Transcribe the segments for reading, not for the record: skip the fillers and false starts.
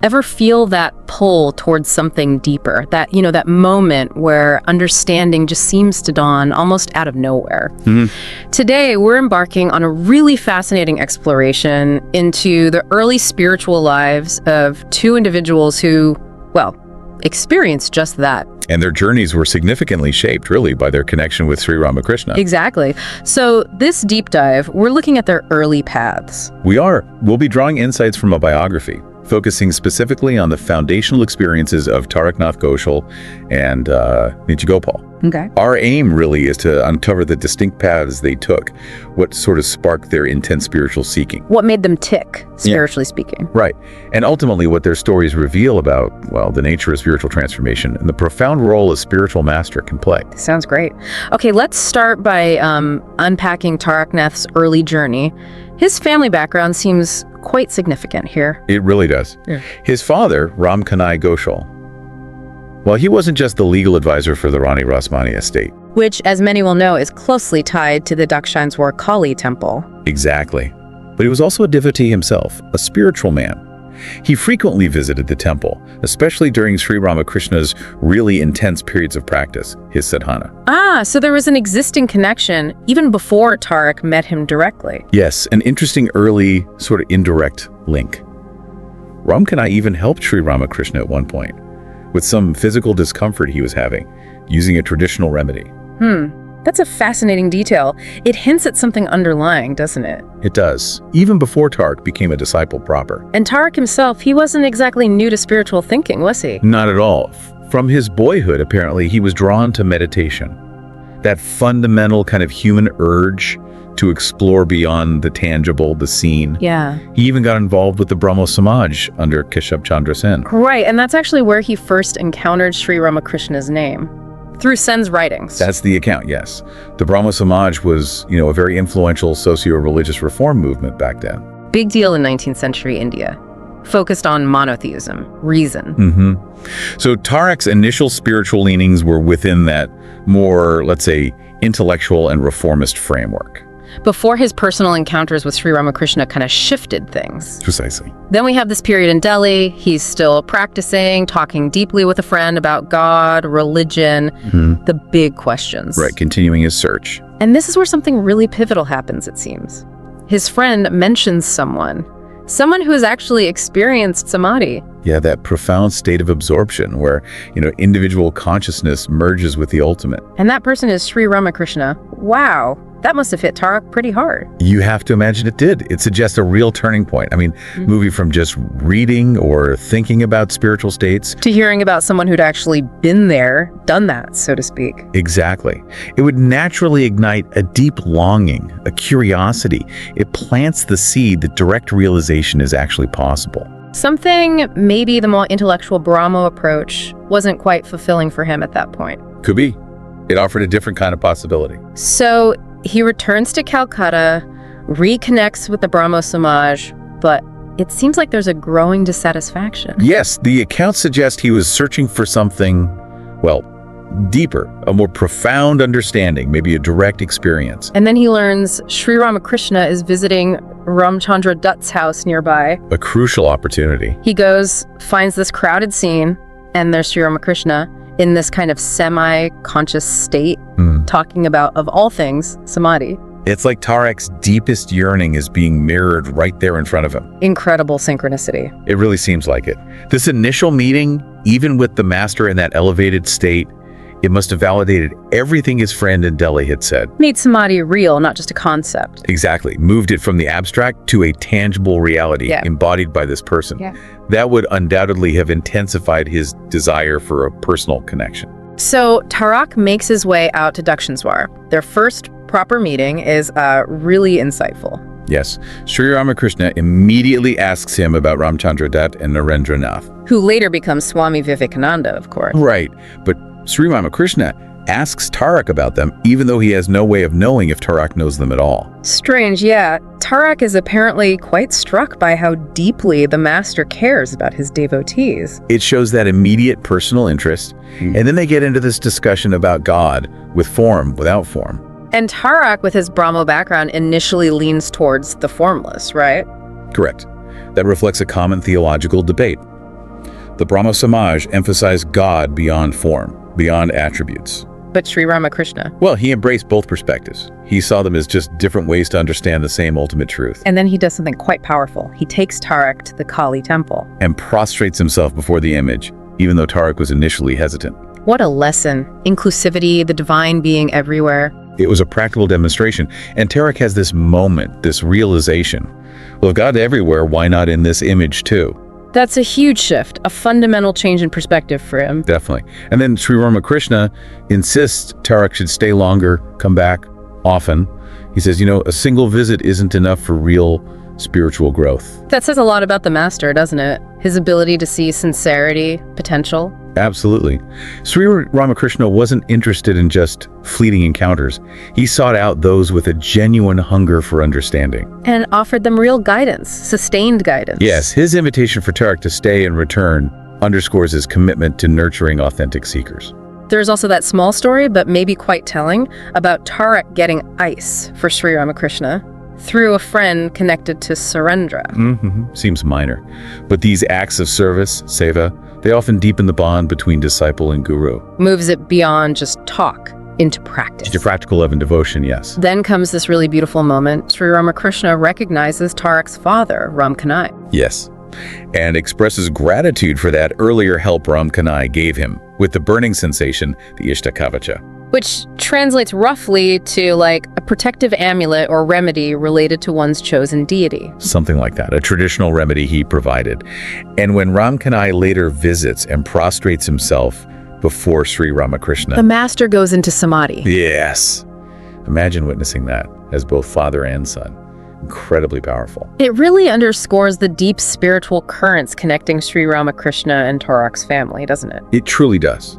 Ever feel that pull towards something deeper? That, that moment where understanding just seems to dawn almost out of nowhere. Today, we're embarking on a really fascinating exploration into the early spiritual lives of two individuals who, well, experienced just that. And their journeys were significantly shaped, really, by their connection with Sri Ramakrishna. Exactly. So this deep dive, we're looking at their early paths. We'll be drawing insights from a biography, focusing specifically on the foundational experiences of Tarak Nath Ghoshal and Nityagopal. Okay. Our aim really is to uncover the distinct paths they took, what sort of sparked their intense spiritual seeking. What made them tick, spiritually speaking. Right. And ultimately what their stories reveal about, well, the nature of spiritual transformation and the profound role a spiritual master can play. Sounds great. Okay, let's start by unpacking Tarak Nath's early journey. His family background seems quite significant here. It really does. Yeah. His father, Ram Kanai Ghoshal, well, he wasn't just the legal advisor for the Rani Rasmani estate. Which, as many will know, is closely tied to the Dakshineswar Kali temple. Exactly. But he was also a devotee himself, a spiritual man. He frequently visited the temple, especially during Sri Ramakrishna's really intense periods of practice, his sadhana. Ah, so there was an existing connection even before Tarak met him directly. Yes, an interesting early, sort of indirect link. Ram Kanai even helped Sri Ramakrishna at one point, with some physical discomfort he was having, using a traditional remedy. That's a fascinating detail. It hints at something underlying, doesn't it? It does, even before Tarak became a disciple proper. And Tarak himself, he wasn't exactly new to spiritual thinking, was he? Not at all. From his boyhood, apparently, he was drawn to meditation. That fundamental kind of human urge to explore beyond the tangible, the seen. Yeah. He even got involved with the Brahmo Samaj under Keshav Chandra Sen. Right, and that's actually where he first encountered Sri Ramakrishna's name. Through Sen's writings. That's the account, yes. The Brahmo Samaj was, a very influential socio-religious reform movement back then. Big deal in 19th century India. Focused on monotheism, reason. So Tarak's initial spiritual leanings were within that more, let's say, intellectual and reformist framework. Before his personal encounters with Sri Ramakrishna kind of shifted things. Precisely. Then we have this period in Delhi. He's still practicing, talking deeply with a friend about God, religion, the big questions. Right, continuing his search. And this is where something really pivotal happens, it seems. His friend mentions someone who has actually experienced samadhi. Yeah, that profound state of absorption where, individual consciousness merges with the ultimate. And that person is Sri Ramakrishna. Wow. That must have hit Tarak pretty hard. You have to imagine it did. It suggests a real turning point. I mean, moving from just reading or thinking about spiritual states to hearing about someone who'd actually been there, done that, so to speak. Exactly. It would naturally ignite a deep longing, a curiosity. It plants the seed that direct realization is actually possible. Something maybe the more intellectual Brahmo approach wasn't quite fulfilling for him at that point. Could be. It offered a different kind of possibility. So he returns to Calcutta, reconnects with the Brahmo Samaj, but it seems like there's a growing dissatisfaction. Yes, the accounts suggest he was searching for something, well, deeper, a more profound understanding, maybe a direct experience. And then he learns Sri Ramakrishna is visiting Ramchandra Dutt's house nearby. A crucial opportunity. He goes, finds this crowded scene, and there's Sri Ramakrishna in this kind of semi-conscious state, talking about, of all things, samadhi. It's like Tarak's deepest yearning is being mirrored right there in front of him. Incredible synchronicity. It really seems like it. This initial meeting, even with the master in that elevated state, it must have validated everything his friend in Delhi had said. Made samadhi real, not just a concept. Exactly. Moved it from the abstract to a tangible reality embodied by this person. That would undoubtedly have intensified his desire for a personal connection. So Tarak makes his way out to Dakshineswar. Their first proper meeting is really insightful. Yes. Sri Ramakrishna immediately asks him about Ramchandra Dutt and Narendra Nath. Who later becomes Swami Vivekananda, of course. Right. But Sri Ramakrishna asks Tarak about them, even though he has no way of knowing if Tarak knows them at all. Strange, yeah. Tarak is apparently quite struck by how deeply the master cares about his devotees. It shows that immediate personal interest, and then they get into this discussion about God, with form, without form. And Tarak, with his Brahmo background, initially leans towards the formless, right? Correct. That reflects a common theological debate. The Brahmo Samaj emphasized God beyond form, beyond attributes. But Sri Ramakrishna. Well, he embraced both perspectives. He saw them as just different ways to understand the same ultimate truth. And then he does something quite powerful. He takes Tarak to the Kali temple. And prostrates himself before the image, even though Tarak was initially hesitant. What a lesson. Inclusivity, the divine being everywhere. It was a practical demonstration. And Tarak has this moment, this realization. Well, if God's everywhere, why not in this image too? That's a huge shift, a fundamental change in perspective for him. Definitely. And then Sri Ramakrishna insists Tarak should stay longer, come back often. He says, a single visit isn't enough for real spiritual growth. That says a lot about the master, doesn't it? His ability to see sincerity, potential. Absolutely. Sri Ramakrishna wasn't interested in just fleeting encounters. He sought out those with a genuine hunger for understanding. And offered them real guidance, sustained guidance. Yes, his invitation for Tarak to stay and return underscores his commitment to nurturing authentic seekers. There's also that small story, but maybe quite telling, about Tarak getting ice for Sri Ramakrishna through a friend connected to Surendra. Seems minor. But these acts of service, seva, they often deepen the bond between disciple and guru. Moves it beyond just talk into practice. To practical love and devotion, yes. Then comes this really beautiful moment. Sri Ramakrishna recognizes Tarak's father, Ram Kanai. Yes. And expresses gratitude for that earlier help Ram Kanai gave him with the burning sensation, the Ishtakavacha. Which translates roughly to like a protective amulet or remedy related to one's chosen deity. Something like that, a traditional remedy he provided. And when Ram Kanai later visits and prostrates himself before Sri Ramakrishna, the master goes into samadhi. Yes. Imagine witnessing that as both father and son. Incredibly powerful. It really underscores the deep spiritual currents connecting Sri Ramakrishna and Tarak's family, doesn't it? It truly does.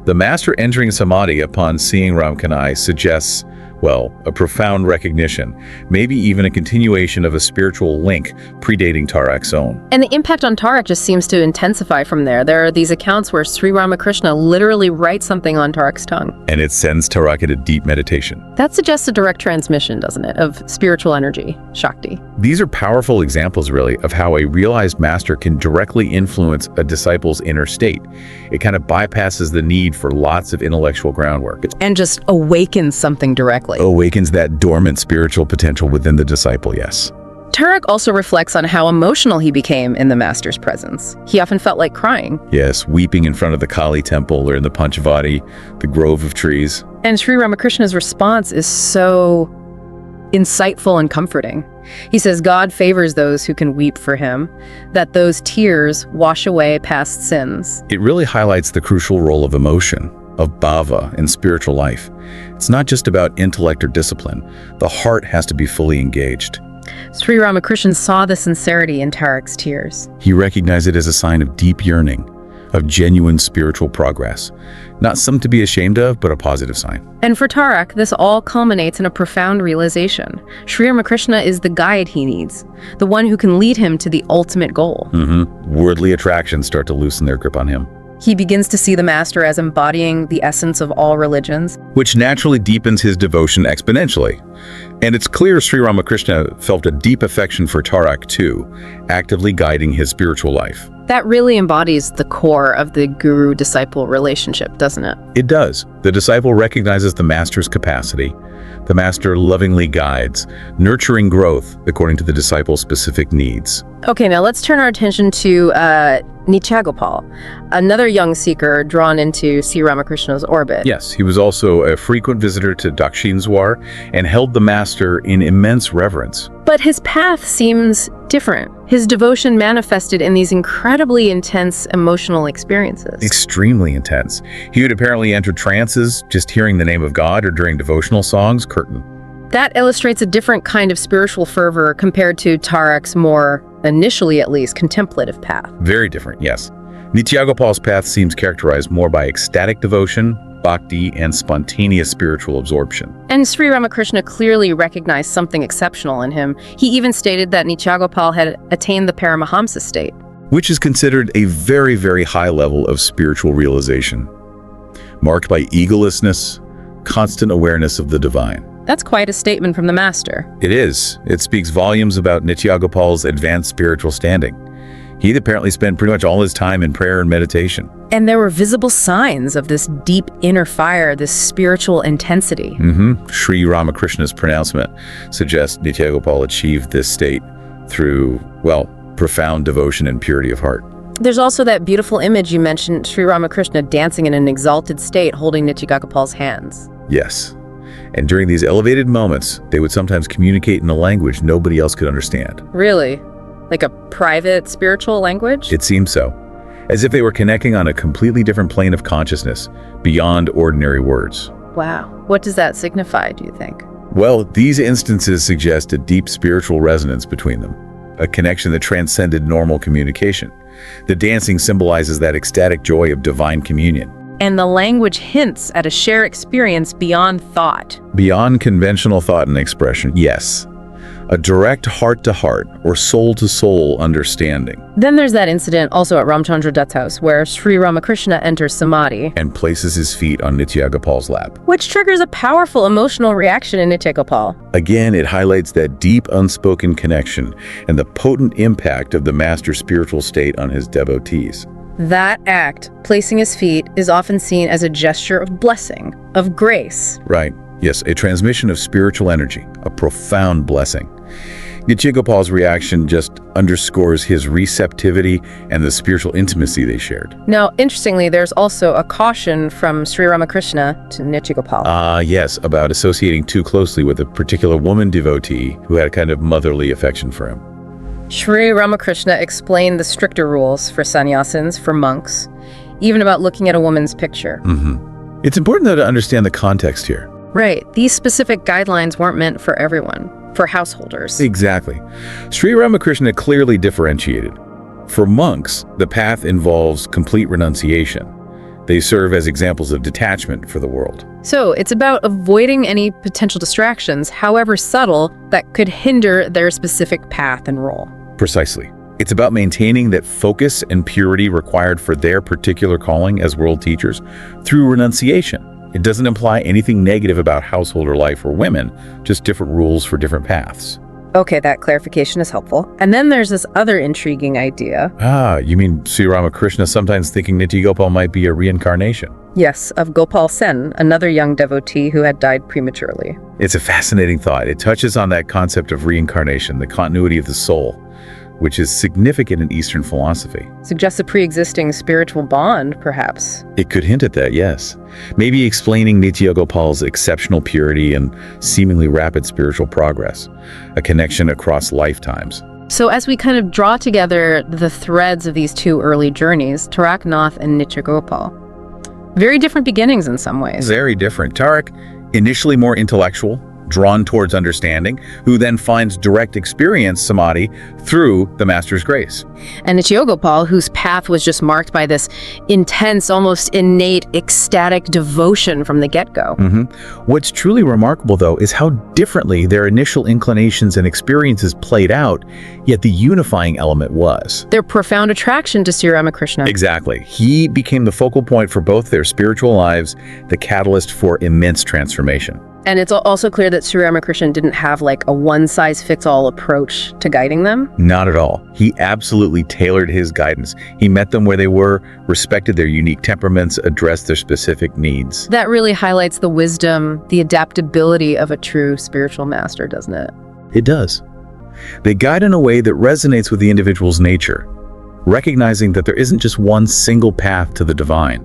The master entering samadhi upon seeing Ram Kanai suggests, a profound recognition, maybe even a continuation of a spiritual link predating Tarak's own. And the impact on Tarak just seems to intensify from there. There are these accounts where Sri Ramakrishna literally writes something on Tarak's tongue. And it sends Tarak into deep meditation. That suggests a direct transmission, doesn't it, of spiritual energy, Shakti. These are powerful examples, really, of how a realized master can directly influence a disciple's inner state. It kind of bypasses the need for lots of intellectual groundwork. And just awakens something directly. Awakens that dormant spiritual potential within the disciple, yes. Tarak also reflects on how emotional he became in the master's presence. He often felt like crying. Yes, weeping in front of the Kali temple or in the Panchavati, the grove of trees. And Sri Ramakrishna's response is so insightful and comforting. He says God favors those who can weep for him, that those tears wash away past sins. It really highlights the crucial role of emotion, of bhava in spiritual life. It's not just about intellect or discipline. The heart has to be fully engaged. Sri Ramakrishna saw the sincerity in Tarak's tears. He recognized it as a sign of deep yearning, of genuine spiritual progress. Not something to be ashamed of, but a positive sign. And for Tarak, this all culminates in a profound realization. Sri Ramakrishna is the guide he needs, the one who can lead him to the ultimate goal. Worldly attractions start to loosen their grip on him. He begins to see the master as embodying the essence of all religions, which naturally deepens his devotion exponentially. And it's clear Sri Ramakrishna felt a deep affection for Tarak too, actively guiding his spiritual life. That really embodies the core of the guru-disciple relationship, doesn't it? It does. The disciple recognizes the master's capacity. The master lovingly guides, nurturing growth according to the disciple's specific needs. Okay, now let's turn our attention to Nityagopal, another young seeker drawn into Sri Ramakrishna's orbit. Yes, he was also a frequent visitor to Dakshineswar and held the master in immense reverence. But his path seems different. His devotion manifested in these incredibly intense emotional experiences. Extremely intense. He would apparently enter trances just hearing the name of God or during devotional songs, curtain. That illustrates a different kind of spiritual fervor compared to Tarak's more, initially at least, contemplative path. Very different, yes. Nityagopal's path seems characterized more by ecstatic devotion, bhakti, and spontaneous spiritual absorption. And Sri Ramakrishna clearly recognized something exceptional in him. He even stated that Nityagopal had attained the Paramahamsa state, which is considered a very, very high level of spiritual realization, marked by egolessness, constant awareness of the divine. That's quite a statement from the master. It is. It speaks volumes about Nityagopal's advanced spiritual standing. He'd apparently spent pretty much all his time in prayer and meditation. And there were visible signs of this deep inner fire, this spiritual intensity. Sri Ramakrishna's pronouncement suggests Nityagopal achieved this state through, well, profound devotion and purity of heart. There's also that beautiful image you mentioned, Sri Ramakrishna dancing in an exalted state, holding Nityagopal's hands. Yes. And during these elevated moments, they would sometimes communicate in a language nobody else could understand. Really? Like a private spiritual language? It seemed so. As if they were connecting on a completely different plane of consciousness, beyond ordinary words. Wow. What does that signify, do you think? Well, these instances suggest a deep spiritual resonance between them, a connection that transcended normal communication. The dancing symbolizes that ecstatic joy of divine communion. And the language hints at a shared experience beyond thought. Beyond conventional thought and expression, yes. A direct heart-to-heart or soul-to-soul understanding. Then there's that incident also at Ramchandra Dutt's house where Sri Ramakrishna enters samadhi And places his feet on Nityagopal's lap. which triggers a powerful emotional reaction in Nityagopal. Again, it highlights that deep unspoken connection and the potent impact of the master's spiritual state on his devotees. That act, placing his feet, is often seen as a gesture of blessing, of grace. Right. Yes, a transmission of spiritual energy, a profound blessing. Nityagopal's reaction just underscores his receptivity and the spiritual intimacy they shared. Now, interestingly, there's also a caution from Sri Ramakrishna to Nityagopal. Yes, about associating too closely with a particular woman devotee who had a kind of motherly affection for him. Sri Ramakrishna explained the stricter rules for sannyasins, for monks, even about looking at a woman's picture. It's important, though, to understand the context here. Right. These specific guidelines weren't meant for everyone, for householders. Exactly. Sri Ramakrishna clearly differentiated. For monks, the path involves complete renunciation. They serve as examples of detachment for the world. So it's about avoiding any potential distractions, however subtle, that could hinder their specific path and role. Precisely. It's about maintaining that focus and purity required for their particular calling as world teachers through renunciation. It doesn't imply anything negative about householder life or women, just different rules for different paths. Okay, that clarification is helpful. And then there's this other intriguing idea. You mean Sri Ramakrishna sometimes thinking Nityagopal might be a reincarnation? Yes, of Gopal Sen, another young devotee who had died prematurely. It's a fascinating thought. It touches on that concept of reincarnation, the continuity of the soul, which is significant in Eastern philosophy. Suggests a pre-existing spiritual bond, perhaps. It could hint at that, yes. Maybe explaining Nityagopal's exceptional purity and seemingly rapid spiritual progress, a connection across lifetimes. So as we kind of draw together the threads of these two early journeys, Tarak Nath and Nityagopal, very different beginnings in some ways. Very different. Tarak, initially more intellectual, drawn towards understanding, who then finds direct experience samadhi through the master's grace. And Nityagopal, whose path was just marked by this intense, almost innate, ecstatic devotion from the get-go. What's truly remarkable, though, is how differently their initial inclinations and experiences played out, yet the unifying element was Their profound attraction to Sri Ramakrishna. Exactly. He became the focal point for both their spiritual lives, the catalyst for immense transformation. And it's also clear that Sri Ramakrishna didn't have like a one-size-fits-all approach to guiding them. Not at all. He absolutely tailored his guidance. He met them where they were, respected their unique temperaments, addressed their specific needs. That really highlights the wisdom, the adaptability of a true spiritual master, doesn't it? It does. They guide in a way that resonates with the individual's nature, recognizing that there isn't just one single path to the divine.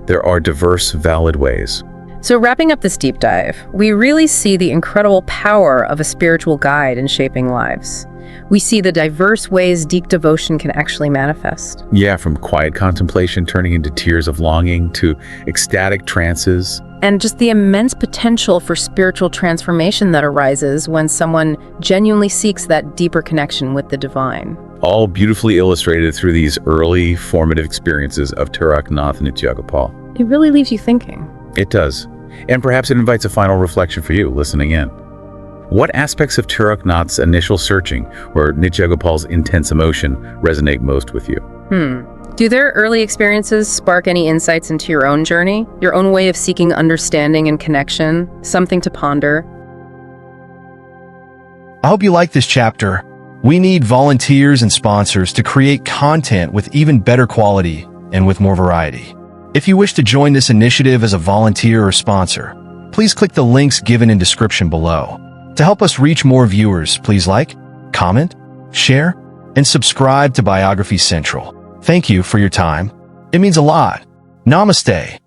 There are diverse, valid ways. So wrapping up this deep dive, we really see the incredible power of a spiritual guide in shaping lives. We see the diverse ways deep devotion can actually manifest. Yeah, from quiet contemplation turning into tears of longing to ecstatic trances. And just the immense potential for spiritual transformation that arises when someone genuinely seeks that deeper connection with the divine. All beautifully illustrated through these early formative experiences of Tarak Nath and Nityagopal. It really leaves you thinking. It does. And perhaps it invites a final reflection for you listening in. What aspects of Tarak Nath's initial searching or Nityagopal's intense emotion resonate most with you? Do their early experiences spark any insights into your own journey? Your own way of seeking understanding and connection? Something to ponder? I hope you like this chapter. We need volunteers and sponsors to create content with even better quality and with more variety. If you wish to join this initiative as a volunteer or sponsor, please click the links given in description below. To help us reach more viewers, please like, comment, share, and subscribe to Biography Central. Thank you for your time. It means a lot. Namaste.